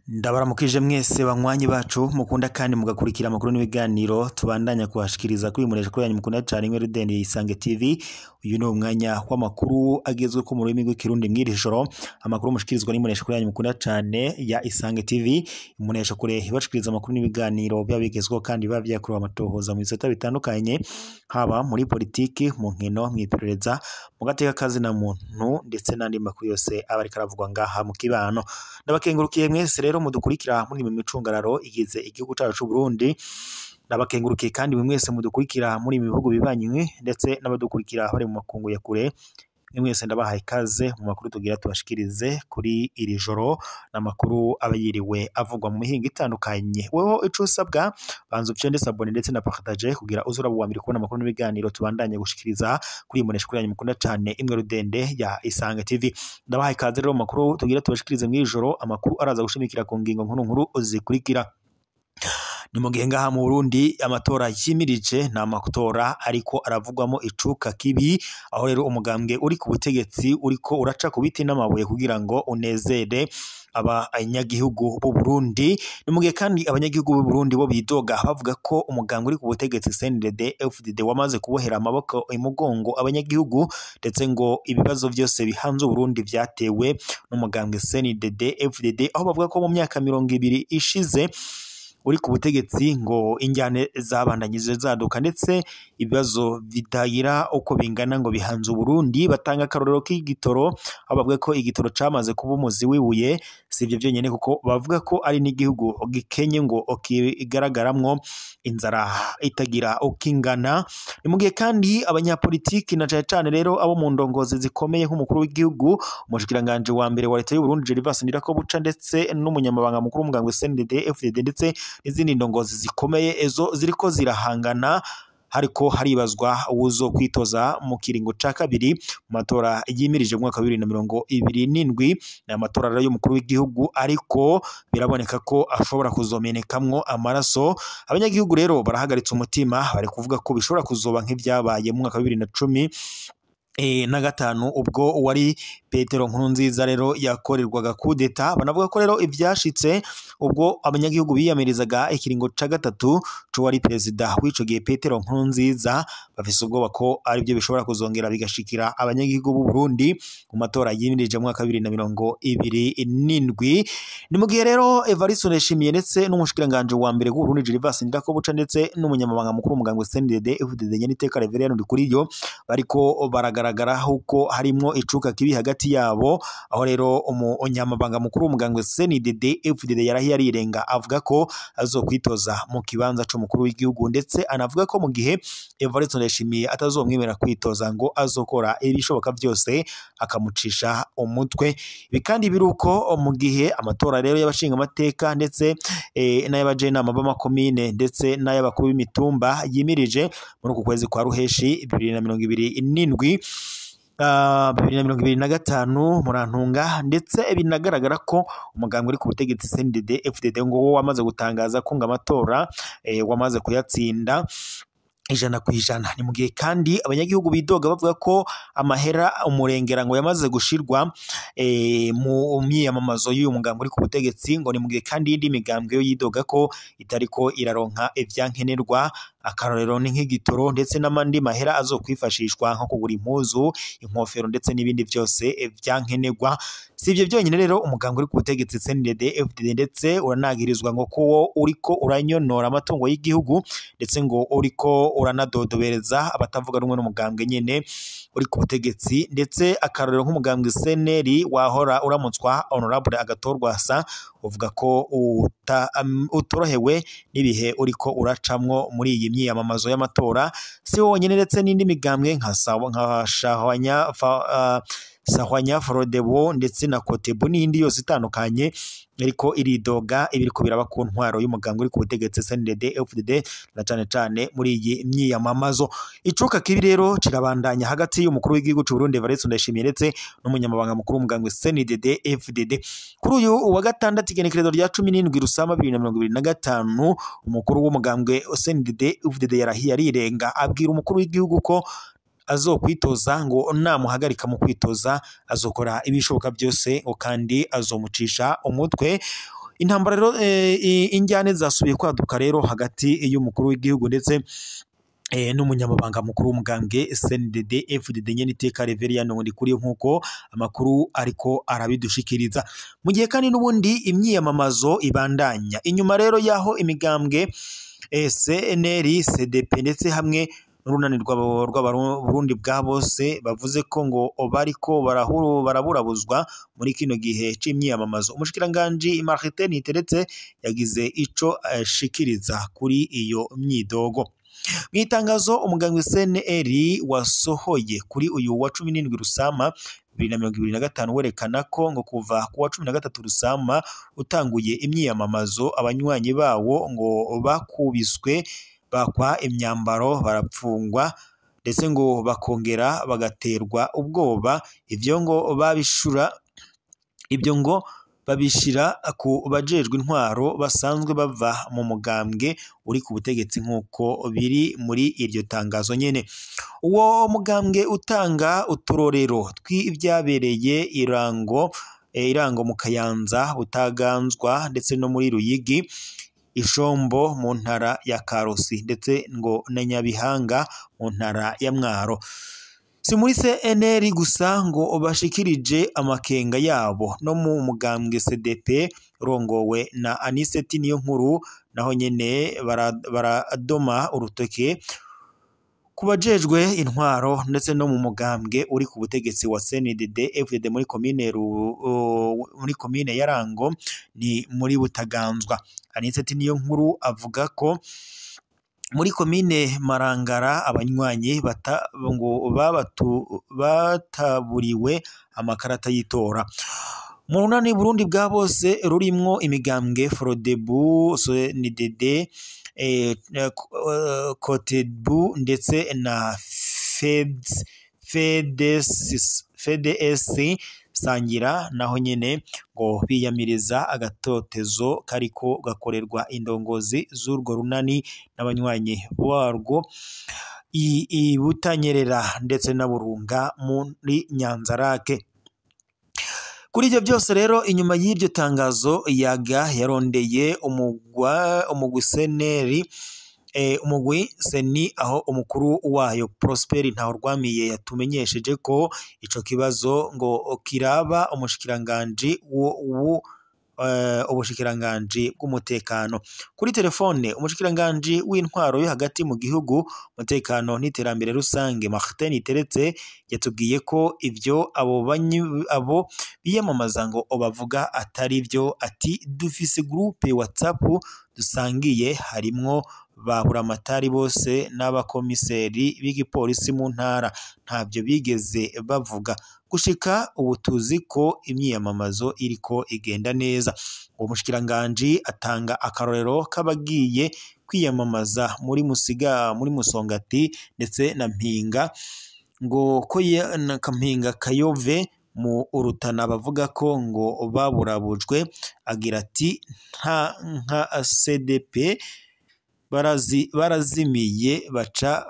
Ndabaramukije mwese banywanyi bacu mukunda kandi mugakurikira amakuru n'ibiganiro tubandanya kuhashikiriza kuri munesha kuri yanyu mukunda cyane imwe Rudende Isange TV. Uyu ni umwanya w'amakuru agezwe ko mu rurimi rw'ikirundi mw'irishoro, amakuru mushikirizwa n'imunesha kuri yanyu mukunda cyane ya Isange TV. Imunesha kure ibashikiriza amakuru n'ibiganiro byabigezweho kandi bavyakuruwe amatohoza mu bisata bitandukanye, haba muri politiki, mu nkino, mw'iperereza, mu gateka kazi na muntu ndetse n'andi makuru yose aba ariko aravugwa ngaha mu kibano. Ndabakengurukiye mwese rero mudukurikira muri mu micungararo igize igihugu cyacu cy'u Burundi. Ndabakengurukiye kandi mwese mudukurikira muri bihugu bibanywe ndetse n'abadukurikira bari mu makungu ya kure. Mwese ndabahaye ikaze mu makuru tugira tubashikirize kuri iri joro, n'amakuru abayiriwe avugwa mu mihingo itandukanye. Weho ico usabwa banza ufye ndetse abone ndetse na partage kugira uzura buwambire kubona amakuru n'ibiganiro tubandanye gushikiriza kuri munesha kuri yanyu mukunda cyane imwe Rudende ya Isange TV. Ndabahaye ikaze rero mu makuru tugira tubashikirize mu ijoro, amakuru araza gushimikira ku ngingo nkuru zikurikira. Ni mu gihe ngaha mu Burundi amatora yimirije na matora ariko aravugwamo icuka kibi, aho rero umugambwe uri ku butegetsi uriko uraca ku biti n'amabuye kugira ngo unezere abanyagihugu b'u Burundi. Ni mu gihe kandi abanyagihugu b'u Burundi bo bidoga bavuga ko umugambwe uri ku butegetsi CNDD-FDD wamaze kubohera amaboko imugongo abanyagihugu, ndetse ngo ibibazo byose bihanze u Burundi vyatewe n'umugambwe CNDD-FDD, aho bavuga ko mu myaka 20 ishize uri ku butegetsi ngo injyane zabandanyije zaduka ndetse ibibazo bitagira uko bingana ngo bihanze u Burundi. Batanga akarorero k'igitoro, aho bavuga ko igitoro camaze kuba umuzi wibuye. Si ivyo byonyene kuko bavuga ko ari n'igihugu gikenye ngo igaragaramwo inzara itagira ukingana. Ni mu gihe kandi abanyapolitiki na cyane rero abo mu ndongozi zikomeye nk'umukuru w'igihugu, umushikiranganje wa mbere wa leta y'u Burundi Gervais Ndirakobuca ndetse n'umunyamabanga mukuru w'umugambwe CNDD-FDD ndetse n'izindi ndongozi zikomeye ezo ziriko zirahangana, hariko haribazwa uzo kwitoza mu kiringo ca kabiri mu matora yimirije mu mwaka wa 2027. na matora rero y'umukuru w'igihugu, ariko biraboneka ko ashobora kuzomenekamwo amaraso. Abanyagihugu rero barahagaritse umutima, bari kuvuga ko bishobora kuzoba nk'ivyabaye mu mwaka wa 2015 ubwo wari Petero Nkurunziza rero yakorerwaga kudeta. Banavuga ko rero ivyashitse ubwo abanyagihugu biyamirizaga ikiringo ca gatatu co wari perezida w'ico gihe Petero Nkurunziza, bafise ubwoba ko ari byo bishobora kuzongera bigashikira abanyagihugu b'u Burundi mu matora yimirije mu mwaka wa 2027. Ni mu gihe rero Evariste Ndayishimiye ndetse n'umushikiranganje wa mbere w'u Burundi Gervais Ndirakobuca ndetse n'umunyamabanga mukuru w'umugambwe CNDD-FDD Nyeniteka Reverien Ndikuriyo bariko baragaragara huko harimwo icuka kibi hagati yabo, aho rero umunyamabanga mukuru w'umugambwe CNDD-FDD yarahiye arirenga avuga ko azokwitoza mu kibanza c'umukuru w'igihugu, ndetse anavuga ko mu gihe Evariste Ndayishimiye atazomwemera kwitoza ngo azokora ibishoboka byose akamucisha umutwe. Ibi kandi biruko mu gihe amatora rero y'abashinga amateka ndetse n'ayabajenama b'amakomine ndetse n'ay'abakuru b'imitumba yimirije muri uku kwezi kwa Ruheshi 2025 murantunga, ndetse binagaragara ko umugambwe uri ku butegetsi CNDD-FDD ngo wo wamaze gutangaza ko amatora wamaze kuyatsinda 100%. Ni mu gihe kandi abanyagihugu bidoga bavuga ko amahera umurengera ngo yamaze gushirwa mu myiyamamazo y'uyu mugambwe uri ku butegetsi, ngo ni mu gihe kandi indi migambwe yo yidoga ko itariko iraronka ivyankenerwa. Akarorero ni nk'igitoro ndetse n'amandi mahera azokwifashishwa nko kugura impuzu, inkofero ndetse n'ibindi byose vyankenerwa. Si ivyo byonyine rero umugambwe uri ku butegetsi CNDD-FDD ndetse uranagirizwa ngo ko uriko uranyonora amatungo y'igihugu, ndetse ngo uriko uranadodobereza abatavuga rumwe n'umugambwe nyene uri ku butegetsi. Ndetse akarorero nk'umugambwe CNL wahora uramutswa Honorable Agathon uvuga ko utorohewe n'ibihe uriko uracamwo muri iyi myiyamamazo y'amatora. Si wonyene ndetse n'indi migambwe nka Sahwanya Frodebo ndetse na Kotebu n'indi yose itandukanye ariko iridoga ibiriko biraba ku ntwaro y'umugambwe uri ku butegetsi CNDD-FDD na cane muri iyi myiyamamazo. Icuka kibi rero kirabandanya hagati y'umukuru w'igihugu cy'u Burundi Evariste Ndayishimiye ndetse n'umunyamabanga mukuru w'umugambwe CNDD-FDD. Kuri uyu wa gatandatu igenekerezo rya 17 Rusama 2025 umukuru w'umugambwe CNDD-FDD yarahiye arirenga abwira umukuru w'igihugu ko azokwitoza ngo namuhagarika mu kwitoza azokora ibishoboka byose ngo kandi azomucisha umutwe. Intambara rero injyane zasubiye kwaduka rero hagati y'umukuru w'igihugu ndetse n'umunyamabanga mukuru w'umugambwe CNDD FDD nyene iteka Reverien Nkundikuriyo nkuko amakuru ariko arabidushikiriza. Mu gihe kandi n'ubundi imyiyamamazo ibandanya inyuma rero yaho imigambwe CNL CDP ndetse hamwe n'urunani rw'abarundi bwa bose bavuze ko ngo bariko baraburabuzwa muri kino gihe c'imyiyamamazo. Umushikiranganji Martin Niteretse yagize ico ashikiriza kuri iyo myidogo. Mwitangazo umugambwe CNL wasohoye kuri uyu wa 17 Rusama 2025 werekana ko ngo kuva ku wa 13 Rusama utanguye imyiyamamazo abanywanyi bawo ngo bakubiswe bakwa imyambaro barapfungwa ndetse ngo bakongera bagaterwa ubwoba. Ibyo ngo babishira ku bajejwe intwaro basanzwe bava mu mugambwe uri ku butegetsi nk'uko biri muri iryo tangazo nyene. Uwo mugambwe utanga uturorero tw'ibyabereye irango mu Kayanza, Butaganzwa ndetse no muri Ruyigi, Ishombo mu ntara ya Karusi ndetse ngo na Nyabihanga mu ntara ya Mwaro. Si muri CNL gusa ngo bashikirije amakenga yabo no mu mugambwe CDP rongowe na Aniseti Niyonkuru naho nyene baradoma urutoke kubajejwe intwaro ndetse no mu mugambwe uri ku butegetsi wa CNDD FDD muri komine ya Rango ni muri Butaganzwa. Aniseti Niyonkuru avuga ko muri komine Marangara abanywanyi ngo bataburiwe amakarata y'itora. Mu runani Burundi bwa bose rurimwo imigambwe Frodebu, CNDD, Kotebu ndetse na FDS Sangira naho nyene ngo biyamiriza agatotezo kariko gakorerwa indongozi z'urwo runani n'abanywanyi barwo Butanyerera ndetse na Burunga muri Nyanzarake. Kuri ibyo byose rero inyuma y'iryo tangazo yarondeye umugwi CNL umugwi seni aho umukuru wayo Prosper Ntahorwamiye yatumenyesheje ko ico kibazo ngo kiraba umushikiranganji ubushikiranganji bw'umutekano. Kuri telefone umushikiranganji w'intwaro yo hagati mu gihugu, umutekano n'iterambere rusange Martin Niteretse yatubwiye ko ivyo abo biyamamaza ngo bavuga atari byo. Ati dufise groupe WhatsApp dusangiye harimwo baburamatari bose n'abakomiseri b'igipolisi mu ntara, ntabyo bigeze bavuga. Gushika ubu tuzi ko imyiyamamazo iriko igenda neza. Uwo mushikiranganji atanga akarorero k'abagiye kwiyamamaza muri Musongati ndetse na Mpinga ngo ko na Kampinga Kayove mu Urutana bavuga ko ngo baburabujwe. Agira ati nka CDP barazimiye baca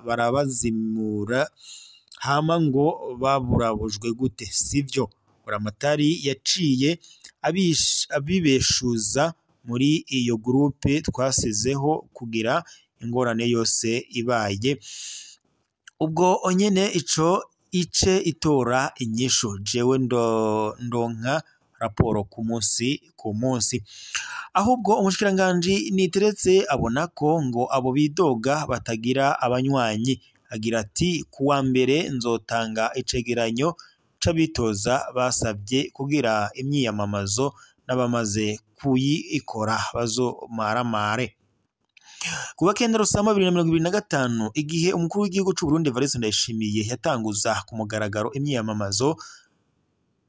barabazimura hama ngo baburabujwe gute? Sivyo. Buramatari yaciye abibeshuza muri iyo groupe twasizeho kugira ingorane yose ibaye. Ubwo onyene ice itora inyishu jewe ndonka raporo ku munsi. Ahubwo umushikiranganji Niteretse abona ko ngo abo bidoga batagira abanywanyi. Agira ati kuwa mbere nzotanga icegeranyo c'abitoza basabye kugira imyiyamamazo n'abamaze kuyikora bazomaramare. Kuwa 9 Rusama 2025 igihe umukuru w'igihugu c'u Burundi Evariste Ndayishimiye yatanguza ku mugaragaro imyiyamamazo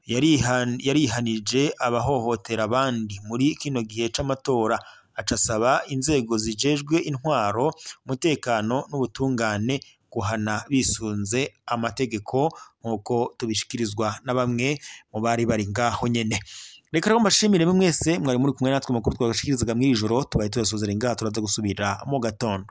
yarihanije abahohotera abandi muri kino gihe c'amatora. Acasaba inzego zijejwe intwaro, umutekano n'ubutungane guhana bisunze amategeko nk'uko tubishikirizwa na bamwe mu bari ngaho nyene. Reka rero mbashimire mwese mwari muri kumwe natwe makuru twagashikirizaga mw'ijoro, tubaye tuyasozera ngaha turaza gusubira mu gatondo.